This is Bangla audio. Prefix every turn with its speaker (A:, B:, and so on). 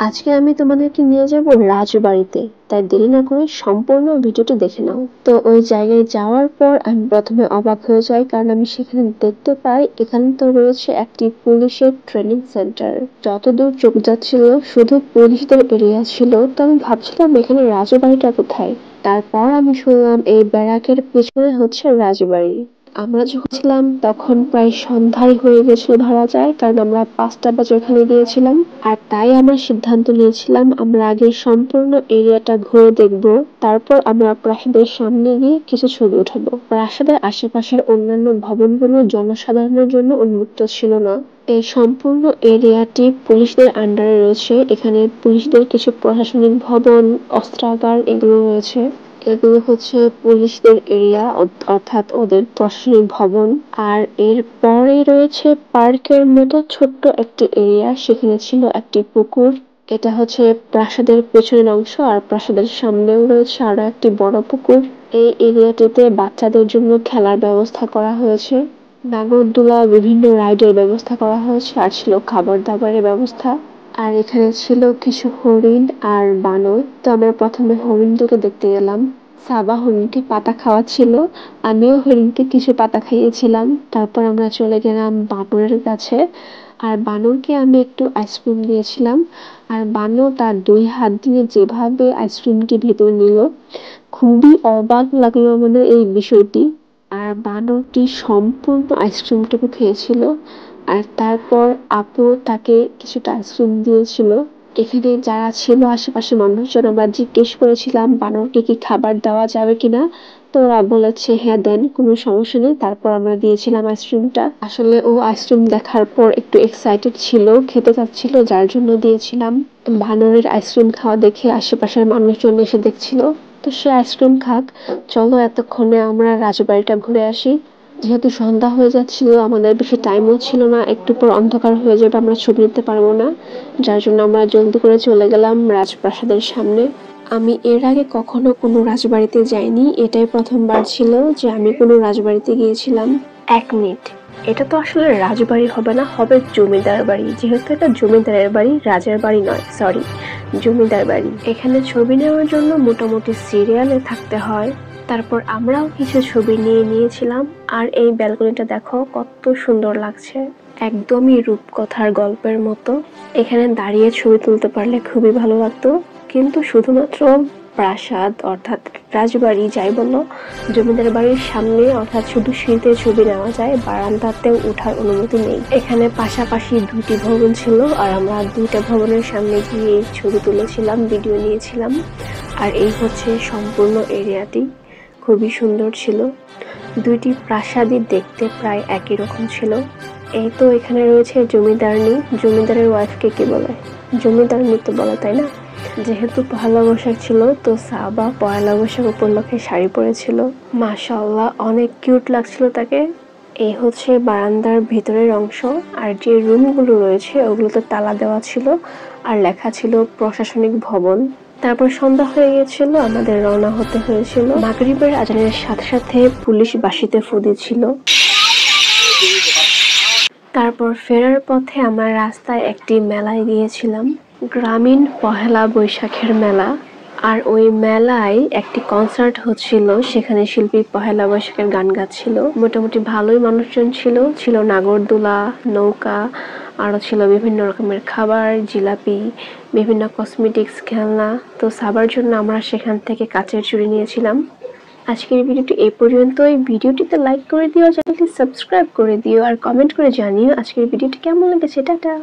A: আজকে আমি তোমাদেরকে নিয়ে যাব রাজবাড়িতে। তাই দেরি না করে সম্পূর্ণ ভিডিওটি দেখে নাও। তো ওই জায়গায় যাওয়ার পর আমি প্রথমে অবাক হয়ে যাই, কারণ আমি সেখানে দেখতে পাই এখানে তো রয়েছে একটি পুলিশের ট্রেনিং সেন্টার। যতদূর চোখ যাচ্ছিল শুধু পুলিশদের এরিয়া ছিল। তো আমি ভাবছিলাম এখানে রাজবাড়িটা কোথায়। তারপর আমি শুনলাম এই ব্যারাকের পেছনে হচ্ছে রাজবাড়ি। আমরা যখন ছিলাম তখন প্রায় সন্ধ্যায় হয়ে গেছিল ধরা যায়, কারণ আমরা 5টা বাজে ওখানে গিয়েছিলাম। আর তাই আমরা সিদ্ধান্ত নিয়েছিলাম আমরা আগে সম্পূর্ণ এরিয়াটা ঘুরে দেখব, তারপর আমরা প্রাসাদের সামনে গিয়ে কিছু ছবি উঠাবো। প্রাসাদের আশেপাশের অন্যান্য ভবনগুলো জনসাধারণের জন্য উন্মুক্ত ছিল না। এই সম্পূর্ণ এরিয়াটি পুলিশদের আন্ডারে রয়েছে। এখানে পুলিশদের কিছু প্রশাসনিক ভবন, অস্ত্রাগার এগুলো রয়েছে। এগুলো হচ্ছে পুলিশদের এরিয়া, অর্থাৎ ওদের প্রশাসনিক ভবন। আর এর পরেই রয়েছে পার্কের মতো ছোট্ট একটি এরিয়া, সেখানে ছিল একটি পুকুর। এটা হচ্ছে প্রাসাদের পেছনের অংশ, আর প্রাসাদের সামনেও রয়েছে আরো একটি বড় পুকুর। এই এরিয়াটিতে বাচ্চাদের জন্য খেলার ব্যবস্থা করা হয়েছে, নাগরদোলা, বিভিন্ন রাইডের ব্যবস্থা করা হয়েছে, আর ছিল খাবার দাবারের ব্যবস্থা। আর এখানে ছিল কিছু হরিণ আর বানর। তো আমরা প্রথমে হরিণ দুটো দেখতে গেলাম। সাবা হরিণকে পাতা খাওয়াচ্ছিল, আমিও হরিণকে কিছু পাতা খাইয়েছিলাম। তারপর আমরা চলে গেলাম বানরের কাছে, আর বানরকে আমি একটু আইসক্রিম দিয়েছিলাম। আর বানর তার 2 হাত দিয়ে যেভাবে আইসক্রিমটি ভেতর নিল, খুবই অবাক লাগলো আমাদের এই বিষয়টি। আর বানরটি সম্পূর্ণ আইসক্রিমটুকু খেয়েছিল। আর তারপর আপু তাকে কিছুটা আইসক্রিম দিয়েছিল। এখানে যারা ছিল আশেপাশে মানুষজন, আমরা জিজ্ঞেস করেছিলাম বানরকে কি খাবার দেওয়া যাবে কিনা। তো ওরা বলেছে হ্যাঁ দেন, কোনো সমস্যা নেই। তারপর আমরা দিয়েছিলাম আইসক্রিমটা। আসলে ও আইসক্রিম দেখার পর একটু এক্সাইটেড ছিল, খেতে চাচ্ছিল, যার জন্য দিয়েছিলাম। বানরের আইসক্রিম খাওয়া দেখে আশেপাশের মানুষজন এসে দেখছিল। তো সে আইসক্রিম খাক, চলো এতক্ষণে আমরা রাজবাড়িটা ঘুরে আসি। যেহেতু সন্ধ্যা হয়ে যাচ্ছিল, আমাদের বেশি টাইমও ছিল না, একটু পর অন্ধকার হয়ে যাবে, আমরা ছবি নিতে পারবো না। যার জন্য আমরা জলদি করে চলে গেলাম রাজপ্রাসাদের সামনে। আমি এর আগে কখনো কোনো রাজবাড়িতে যাইনি, এটাই প্রথমবার ছিল যে আমি কোনো রাজবাড়িতে গিয়েছিলাম। 1 মিনিট, এটা তো আসলে রাজবাড়ি হবে না, হবে জমিদার বাড়ি। যেহেতু এটা জমিদারের বাড়ি, রাজার বাড়ি নয়, সরি, জমিদার বাড়ি। এখানে ছবি নেওয়ার জন্য মোটামুটি সিরিয়ালে থাকতে হয়। তারপর আমরাও কিছু ছবি নিয়েছিলাম। আর এই ব্যালকনিটা দেখো কত সুন্দর লাগছে, একদমই রূপকথার গল্পের মতো। এখানে দাঁড়িয়ে ছবি তুলতে পারলে খুবই ভালো লাগতো, কিন্তু শুধুমাত্র প্রাসাদ অর্থাৎ রাজবাড়ি যাই বললো, জমিদার বাড়ির সামনে অর্থাৎ শুধু সিঁড়িতে ছবি নেওয়া যায়, বারান্দাতেও ওঠার অনুমতি নেই। এখানে পাশাপাশি 2টি ভবন ছিল, আর আমরা 2টা ভবনের সামনে গিয়ে ছবি তুলেছিলাম, ভিডিও নিয়েছিলাম। আর এই হচ্ছে সম্পূর্ণ এরিয়াটি, খুবই সুন্দর ছিল। 2টি প্রাসাদই দেখতে প্রায় একই রকম ছিল। এই তো এখানে রয়েছে জমিদারনি। জমিদারের ওয়াইফকে কি বলে? জমিদারনি তো বলে, তাই না? যেহেতু পহেলা বৈশাখ ছিল, তো সাবা পহেলা বৈশাখ উপলক্ষে শাড়ি পরেছিল। মাশাআল্লাহ, অনেক কিউট লাগছিল তাকে। এই হচ্ছে বারান্দার ভেতরের অংশ। আর যে রুমগুলো রয়েছে ওগুলোতে তালা দেওয়া ছিল, আর লেখা ছিল প্রশাসনিক ভবন। তারপর সন্ধ্যা হয়ে গিয়েছিল, আমাদের রওনা হতে হয়েছিল। মাগরিবের আজানের সাথে সাথে পুলিশ বাঁশিতে ফু দিচ্ছিল। তারপর ফেরার পথে আমরা রাস্তায় একটি মেলায় গিয়েছিলাম, গ্রামীণ পহেলা বৈশাখের মেলা। আর ওই মেলায় একটি কনসার্ট হচ্ছিল, সেখানে শিল্পী পহেলা বৈশাখের গান গাচ্ছিল। মোটামুটি ভালোই মানুষজন ছিল, ছিল নাগরদোলা, নৌকা, আরও ছিল বিভিন্ন রকমের খাবার, জিলাপি, বিভিন্ন কসমেটিক্স, খেলনা। তো সাবার জন্য আমরা সেখান থেকে কাচের চুড়ি নিয়েছিলাম। আজকের ভিডিওটি এই পর্যন্তই। ভিডিওটিতে লাইক করে দিও, চ্যানেলটি সাবস্ক্রাইব করে দিও, আর কমেন্ট করে জানিও আজকের ভিডিওটি কেমন লেগেছে। টাটা।